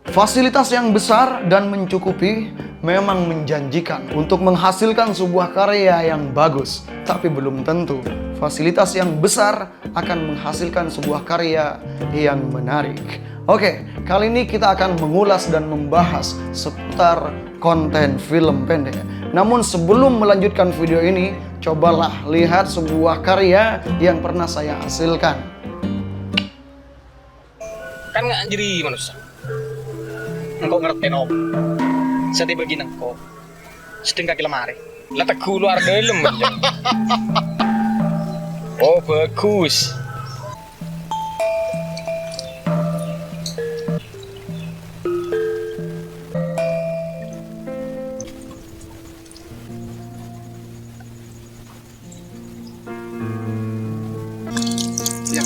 Fasilitas yang besar dan mencukupi memang menjanjikan untuk menghasilkan sebuah karya yang bagus. Tapi belum tentu fasilitas yang besar akan menghasilkan sebuah karya yang menarik. Oke, kali ini kita akan mengulas dan membahas seputar konten film pendek. Namun sebelum melanjutkan video ini, cobalah lihat sebuah karya yang pernah saya hasilkan. Kan nggak jadi manusia. Engkau ngerti no? Setiap begini engkau sedang kaki lemari. Letak keluar dalam aja. Oh bagus. Ya,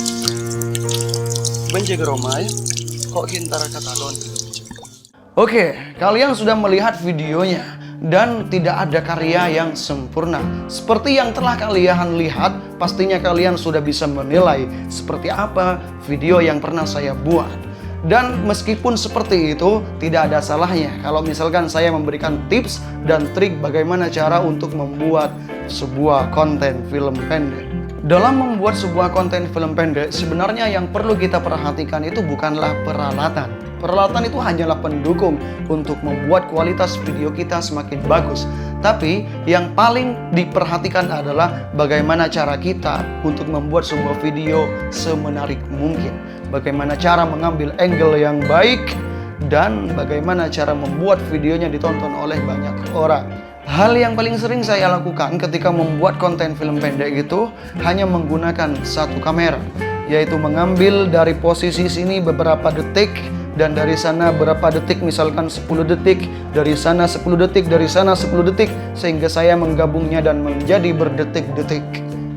menjaga Roma ya. Kok kintara kata don. Oke, kalian sudah melihat videonya dan tidak ada karya yang sempurna. Seperti yang telah kalian lihat, pastinya kalian sudah bisa menilai seperti apa video yang pernah saya buat. Dan meskipun seperti itu, tidak ada salahnya kalau misalkan saya memberikan tips dan trik bagaimana cara untuk membuat sebuah konten film pendek. Dalam membuat sebuah konten film pendek, sebenarnya yang perlu kita perhatikan itu bukanlah peralatan. Peralatan itu hanyalah pendukung untuk membuat kualitas video kita semakin bagus. Tapi yang paling diperhatikan adalah bagaimana cara kita untuk membuat sebuah video semenarik mungkin. Bagaimana cara mengambil angle yang baik dan bagaimana cara membuat videonya ditonton oleh banyak orang. Hal yang paling sering saya lakukan ketika membuat konten film pendek itu hanya menggunakan satu kamera, yaitu mengambil dari posisi sini beberapa detik dan dari sana berapa detik, misalkan 10 detik, dari sana 10 detik, dari sana 10 detik, sehingga saya menggabungnya dan menjadi berdetik-detik.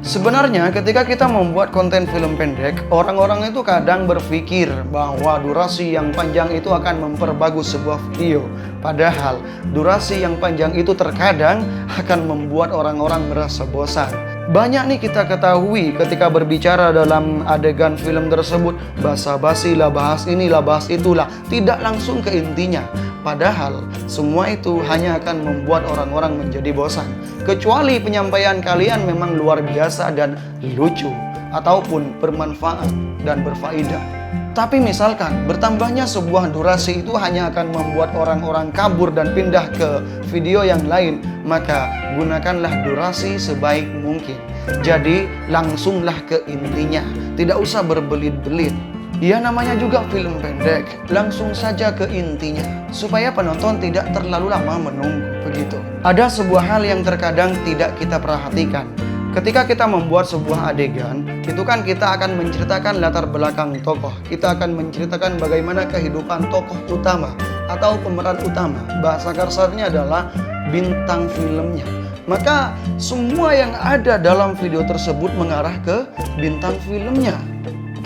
Sebenarnya ketika kita membuat konten film pendek, orang-orang itu kadang berpikir bahwa durasi yang panjang itu akan memperbagus sebuah video. Padahal durasi yang panjang itu terkadang akan membuat orang-orang merasa bosan. Banyak nih kita ketahui ketika berbicara dalam adegan film tersebut, basa-basi lah, bahas inilah, bahas itulah, tidak langsung ke intinya. Padahal semua itu hanya akan membuat orang-orang menjadi bosan. Kecuali penyampaian kalian memang luar biasa dan lucu, ataupun bermanfaat dan berfaedah. Tapi misalkan bertambahnya sebuah durasi itu hanya akan membuat orang-orang kabur dan pindah ke video yang lain, maka gunakanlah durasi sebaik mungkin. Jadi langsunglah ke intinya, tidak usah berbelit-belit. Ya namanya juga film pendek, langsung saja ke intinya supaya penonton tidak terlalu lama menunggu begitu. Ada sebuah hal yang terkadang tidak kita perhatikan. Ketika kita membuat sebuah adegan, itu kan kita akan menceritakan latar belakang tokoh. Kita akan menceritakan bagaimana kehidupan tokoh utama atau pemeran utama. Bahasa kasarnya adalah bintang filmnya. Maka semua yang ada dalam video tersebut mengarah ke bintang filmnya.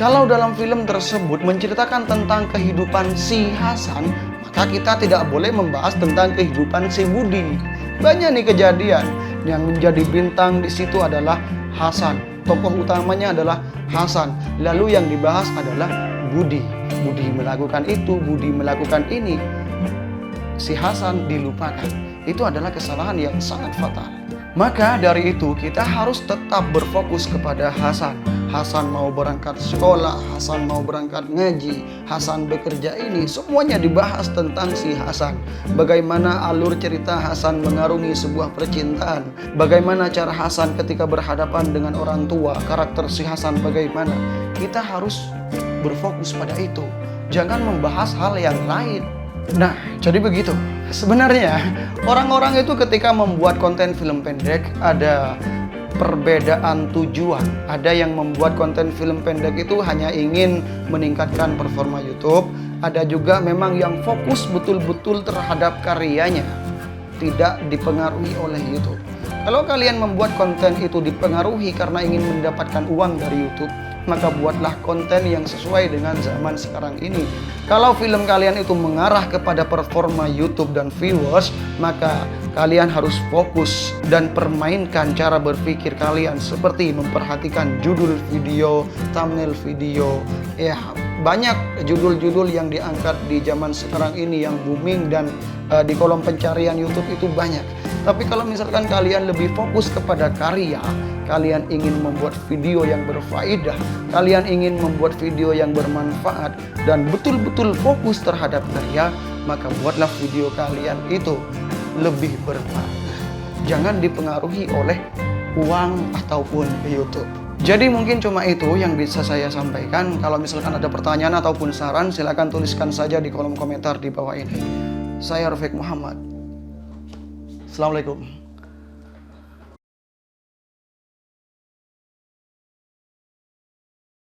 Kalau dalam film tersebut menceritakan tentang kehidupan si Hasan, maka kita tidak boleh membahas tentang kehidupan si Budi. Banyak nih kejadian yang menjadi bintang di situ adalah Hasan. Tokoh utamanya adalah Hasan. Lalu yang dibahas adalah Budi. Budi melakukan itu, Budi melakukan ini. Si Hasan dilupakan. Itu adalah kesalahan yang sangat fatal. Maka dari itu kita harus tetap berfokus kepada Hasan. Hasan mau berangkat sekolah, Hasan mau berangkat ngaji, Hasan bekerja ini, semuanya dibahas tentang si Hasan. Bagaimana alur cerita Hasan mengarungi sebuah percintaan, bagaimana cara Hasan ketika berhadapan dengan orang tua, karakter si Hasan bagaimana. Kita harus berfokus pada itu, jangan membahas hal yang lain. Nah, jadi begitu. Sebenarnya orang-orang itu ketika membuat konten film pendek ada perbedaan tujuan. Ada yang membuat konten film pendek itu hanya ingin meningkatkan performa YouTube. Ada juga memang yang fokus betul-betul terhadap karyanya, tidak dipengaruhi oleh YouTube. Kalau kalian membuat konten itu dipengaruhi karena ingin mendapatkan uang dari YouTube, maka buatlah konten yang sesuai dengan zaman sekarang ini. Kalau film kalian itu mengarah kepada performa YouTube dan viewers, maka kalian harus fokus dan permainkan cara berpikir kalian seperti memperhatikan judul video, thumbnail video, ya banyak judul-judul yang diangkat di zaman sekarang ini yang booming dan di kolom pencarian YouTube itu banyak. Tapi kalau misalkan kalian lebih fokus kepada karya, kalian ingin membuat video yang berfaedah, kalian ingin membuat video yang bermanfaat dan betul-betul fokus terhadap karya, maka buatlah video kalian itu lebih bermakna. Jangan dipengaruhi oleh uang ataupun YouTube. Jadi mungkin cuma itu yang bisa saya sampaikan. Kalau misalkan ada pertanyaan ataupun saran, silakan tuliskan saja di kolom komentar di bawah ini. Saya Rafiq Muhammad. Assalamualaikum.